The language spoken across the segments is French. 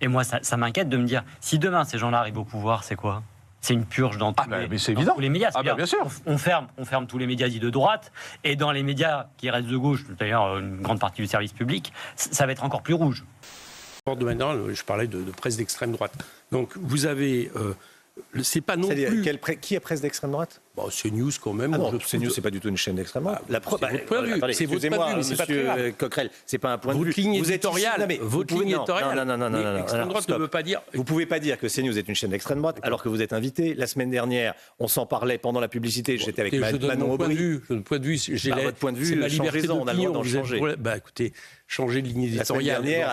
Et moi, ça m'inquiète de me dire, si demain ces gens-là arrivent au pouvoir, c'est quoi ? C'est une purge dans tous les médias. Bien sûr. On ferme tous les médias dits de droite, et dans les médias qui restent de gauche, d'ailleurs une grande partie du service public, ça va être encore plus rouge. De manière, je parlais de presse d'extrême droite. Donc vous avez... c'est pas non plus... Qui est presse d'extrême droite ? CNews quand même. Ah non, CNews, c'est pas du tout une chaîne d'extrême droite. C'est votre point de vue. C'est votre point de vue, mais c'est pas très grave. Coquerel, c'est pas un point de vue. Votre ligne éditoriale. Non. L'extrême droite ne veut pas dire... Vous pouvez pas dire que CNews est une chaîne d'extrême droite alors que vous êtes invité. La semaine dernière, on s'en parlait pendant la publicité. J'étais avec Manon Aubry. Votre point de vue, votre point de vue, c'est ma liberté d'opinion. On a le droit d'en changer. Écoutez, changer de ligne éditoriale. La semaine dernière,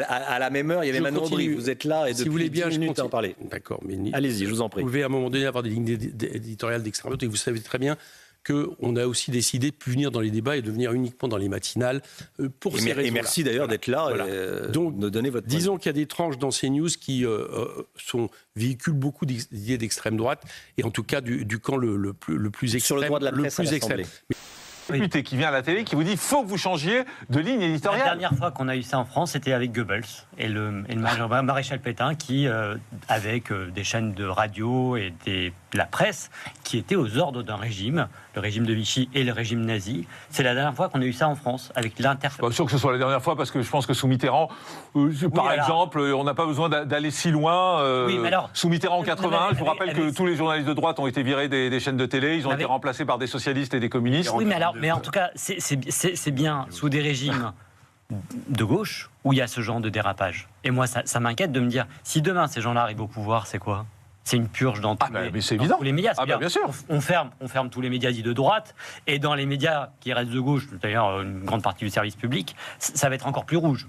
à la même heure, il y avait Manon Aubry. Vous êtes là et depuis 10 minutes à en parler. D'accord, mais allez-y, je vous en prie. Vous pouvez à un moment donné avoir des lignes éditoriales d'extrême droite et vous savez très bien qu'on a aussi décidé de ne plus venir dans les débats et de venir uniquement dans les matinales pour ces raisons-là. Et merci d'ailleurs d'être là et donc, de donner votre point. Disons qu'il y a des tranches dans ces news qui véhiculent beaucoup d'idées d'extrême droite et en tout cas du camp le plus extrême. Sur le droit de la presse à l'Assemblée. Député qui vient à la télé, qui vous dit faut que vous changiez de ligne éditoriale. La dernière fois qu'on a eu ça en France, c'était avec Goebbels et le maréchal Pétain qui, avec des chaînes de radio et la presse, qui étaient aux ordres d'un régime, le régime de Vichy et le régime nazi. C'est la dernière fois qu'on a eu ça en France, avec l'interférence. Pas sûr que ce soit la dernière fois, parce que je pense que sous Mitterrand, par exemple, on n'a pas besoin d'aller si loin. Sous Mitterrand en 81, je vous rappelle que tous les journalistes de droite ont été virés des chaînes de télé, ils ont été remplacés par des socialistes et des communistes. Oui, mais en tout cas, c'est bien sous des régimes de gauche où il y a ce genre de dérapage. Et moi, ça m'inquiète de me dire, si demain ces gens-là arrivent au pouvoir, c'est quoi ? C'est une purge dans tous les médias. Bien sûr. On ferme tous les médias dits de droite, et dans les médias qui restent de gauche, d'ailleurs une grande partie du service public, ça va être encore plus rouge.